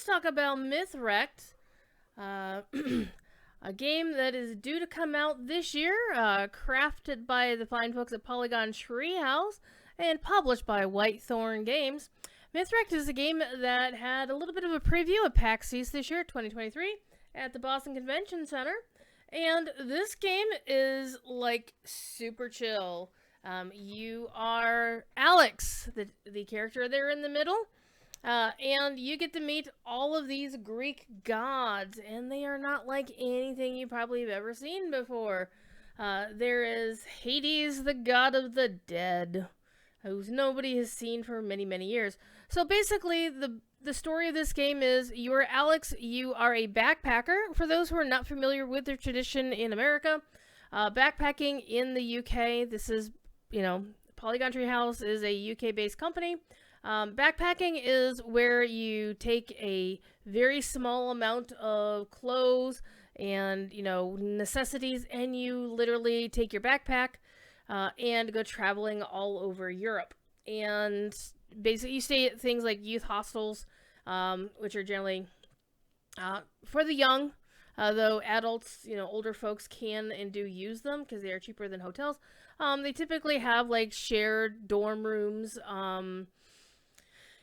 let's talk about Mythwrecked, a game that is due to come out this year, crafted by the fine folks at Polygon Treehouse and published by Whitethorn Games. Mythwrecked is a game that had a little bit of a preview at PAX East this year, 2023, at the Boston Convention Center. And this game is, like, super chill. You are Alex, the character there in the middle. And you get to meet all of these Greek gods, and they are not like anything you probably have ever seen before. There is Hades, the god of the dead, who nobody has seen for many, many years. So basically, the story of this game is you're Alex, you are a backpacker. For those who are not familiar with the tradition in America, backpacking in the UK, this is, Polygon Treehouse is a UK-based company. Backpacking is where you take a very small amount of clothes and, necessities, and you literally take your backpack and go traveling all over Europe. And basically, you stay at things like youth hostels, which are generally for the young, though adults, older folks can and do use them because they are cheaper than hotels. They typically have like shared dorm rooms,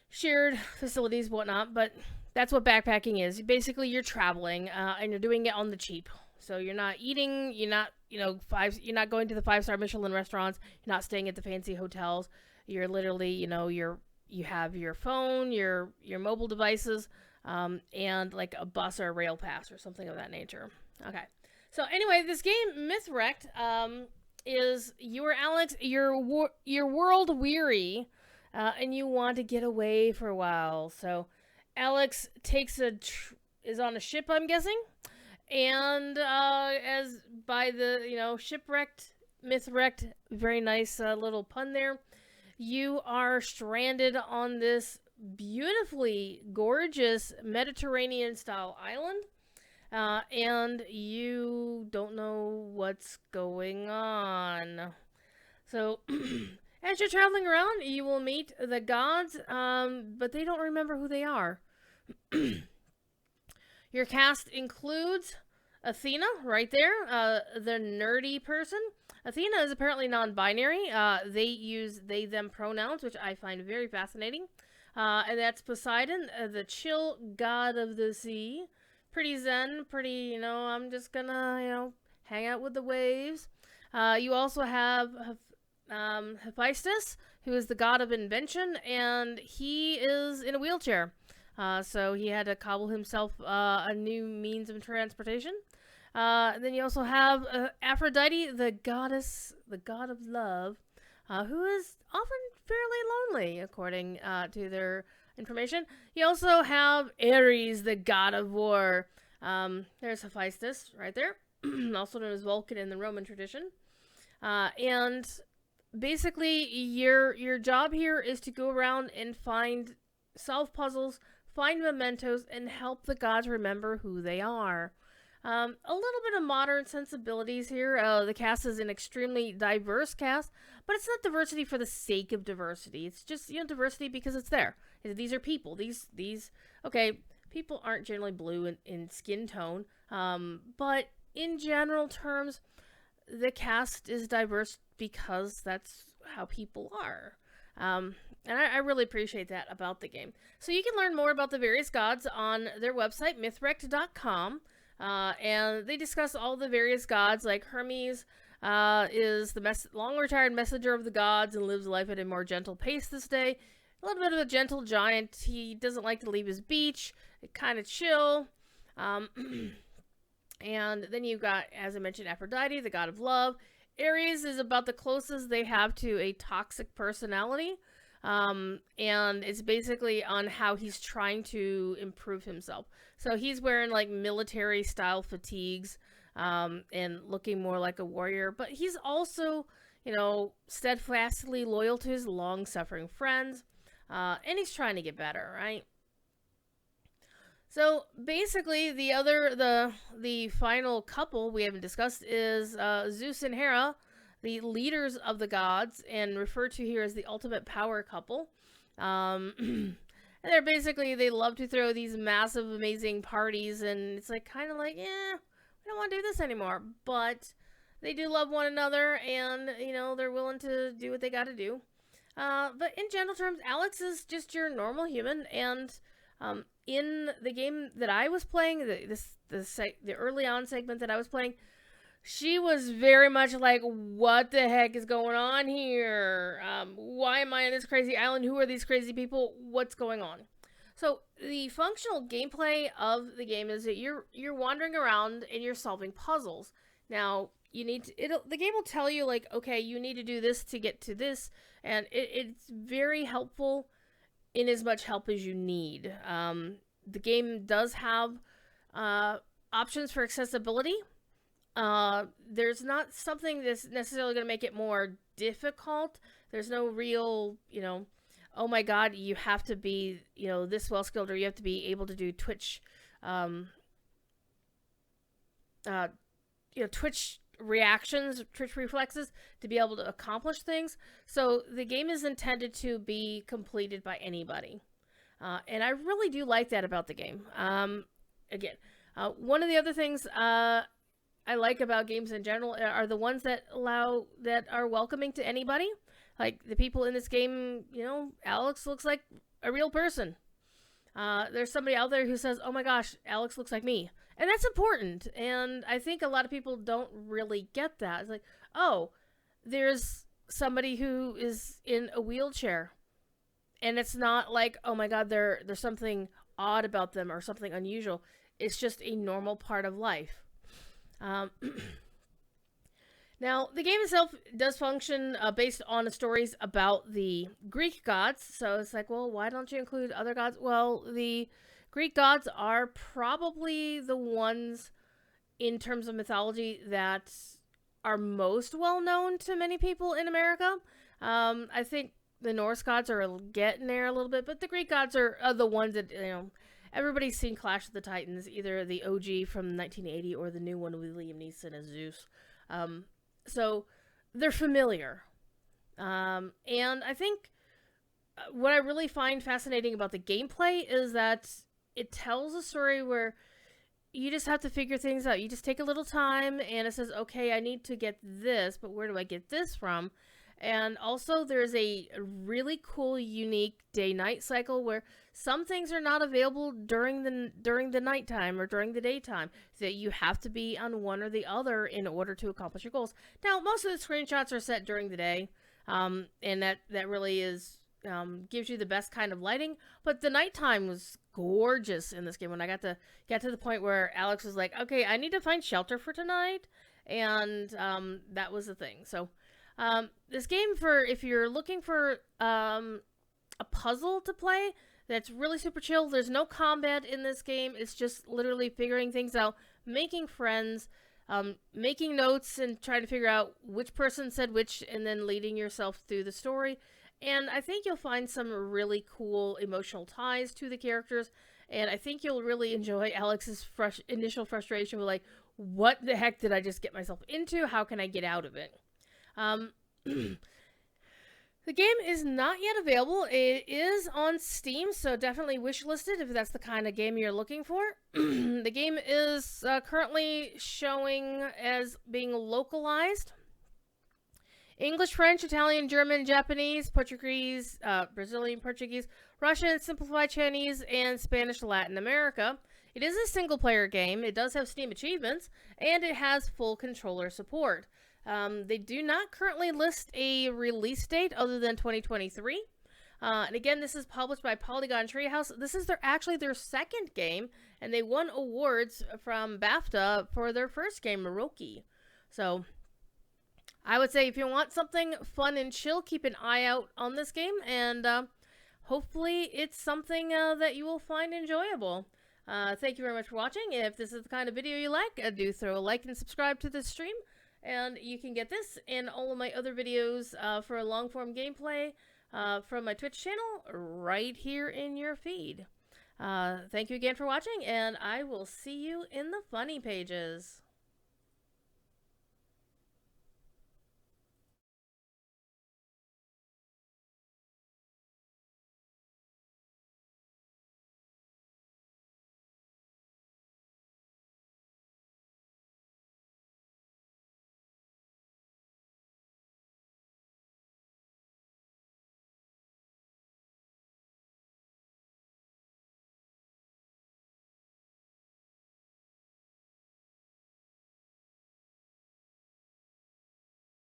shared facilities, whatnot, but that's what backpacking is. Basically, you're traveling, and you're doing it on the cheap. So you're not eating, you're not, you're not going to the 5-star Michelin restaurants, you're not staying at the fancy hotels. You're literally, you have your phone, your mobile devices, and like a bus or a rail pass or something of that nature. Okay. So anyway, this game, Mythwrecked, is you're Alex, you're world weary, and you want to get away for a while. So Alex is on a ship, I'm guessing, and as by the shipwrecked, Mythwrecked, very nice little pun there. You are stranded on this beautifully gorgeous Mediterranean-style island, and you don't know what's going on. So, as you're traveling around, you will meet the gods, but they don't remember who they are. Your cast includes Athena, right there, the nerdy person. Athena is apparently non-binary. They use they/them pronouns, which I find very fascinating. And that's Poseidon, the chill god of the sea. Pretty zen, pretty, I'm just gonna, hang out with the waves. You also have Hephaestus, who is the god of invention, and he is in a wheelchair. So he had to cobble himself a new means of transportation. Then you also have Aphrodite, the god of love, who is often fairly lonely, according to their information. You also have Ares, the god of war. There's Hephaestus right there, also known as Vulcan in the Roman tradition. And basically, your job here is to go around and solve puzzles, find mementos, and help the gods remember who they are. A little bit of modern sensibilities here. The cast is an extremely diverse cast, but it's not diversity for the sake of diversity. It's just, diversity because it's there. These are people. These people aren't generally blue in skin tone, but in general terms, the cast is diverse because that's how people are. And I really appreciate that about the game. So you can learn more about the various gods on their website, mythwrecked.com. And they discuss all the various gods, like Hermes is the long-retired messenger of the gods and lives life at a more gentle pace this day. A little bit of a gentle giant. He doesn't like to leave his beach. Kind of chill. And then you've got, as I mentioned, Aphrodite, the god of love. Ares is about the closest they have to a toxic personality. And it's basically on how he's trying to improve himself. So he's wearing like military style fatigues, and looking more like a warrior, but he's also, steadfastly loyal to his long-suffering friends, and he's trying to get better, right? So basically, the final couple we haven't discussed is Zeus and Hera, the leaders of the gods, and referred to here as the ultimate power couple. And they're basically, they love to throw these massive, amazing parties, and it's like, kind of like, yeah, we don't want to do this anymore. But they do love one another, and, you know, they're willing to do what they got to do. But in general terms, Alex is just your normal human, and in the game that I was playing, the early on segment that I was playing, she was very much like, what the heck is going on here? Why am I on this crazy island? Who are these crazy people? What's going on? So the functional gameplay of the game is that you're wandering around and you're solving puzzles. Now, you need to, the game will tell you, like, okay, you need to do this to get to this, and it's very helpful in as much help as you need. The game does have options for accessibility. There's not something that's necessarily going to make it more difficult. There's no real, you know, oh my god, you have to be, you know, this well skilled, or you have to be able to do Twitch, Twitch reactions, Twitch reflexes to be able to accomplish things. So the game is intended to be completed by anybody. And I really do like that about the game. Again, one of the other things I like about games in general are the ones that are welcoming to anybody. Like the people in this game, you know, Alex looks like a real person. There's somebody out there who says, oh my gosh, Alex looks like me. And that's important. And I think a lot of people don't really get that. It's like, oh, there's somebody who is in a wheelchair. And it's not like, oh my god, there's something odd about them or something unusual. It's just a normal part of life. Now, the game itself does function based on the stories about the Greek gods. So it's like, well, why don't you include other gods? Well, the Greek gods are probably the ones in terms of mythology that are most well known to many people in America. I think the Norse gods are getting there a little bit, but the Greek gods are the ones that, you know, everybody's seen Clash of the Titans, either the OG from 1980 or the new one with Liam Neeson as Zeus. So they're familiar. And I think what I really find fascinating about the gameplay is that it tells a story where you just have to figure things out. You just take a little time and it says, okay, I need to get this, but where do I get this from? And also there's a really cool, unique day-night cycle where some things are not available during the nighttime or during the daytime. So that you have to be on one or the other in order to accomplish your goals. Now, most of the screenshots are set during the day, and that really is gives you the best kind of lighting. But the nighttime was gorgeous in this game. When I got to the point where Alex was like, okay, I need to find shelter for tonight, and that was the thing. So this game, for if you're looking for a puzzle to play that's really super chill, there's no combat in this game. It's just literally figuring things out, making friends, making notes, and trying to figure out which person said which, and then leading yourself through the story. And I think you'll find some really cool emotional ties to the characters, and I think you'll really enjoy Alex's initial frustration with, like, what the heck did I just get myself into? How can I get out of it? The game is not yet available. It is on Steam, so definitely wishlisted if that's the kind of game you're looking for. The game is currently showing as being localized. English, French, Italian, German, Japanese, Portuguese, Brazilian Portuguese, Russian, Simplified Chinese, and Spanish to Latin America. It is a single-player game. It does have Steam achievements, and it has full controller support. They do not currently list a release date other than 2023. And again, this is published by Polygon Treehouse. This is actually their second game, and they won awards from BAFTA for their first game, Maroki. So I would say if you want something fun and chill, keep an eye out on this game, and hopefully it's something that you will find enjoyable. Thank you very much for watching. If this is the kind of video you like, do throw a like and subscribe to this stream. And you can get this and all of my other videos for long-form gameplay from my Twitch channel right here in your feed. Thank you again for watching, and I will see you in the funny pages.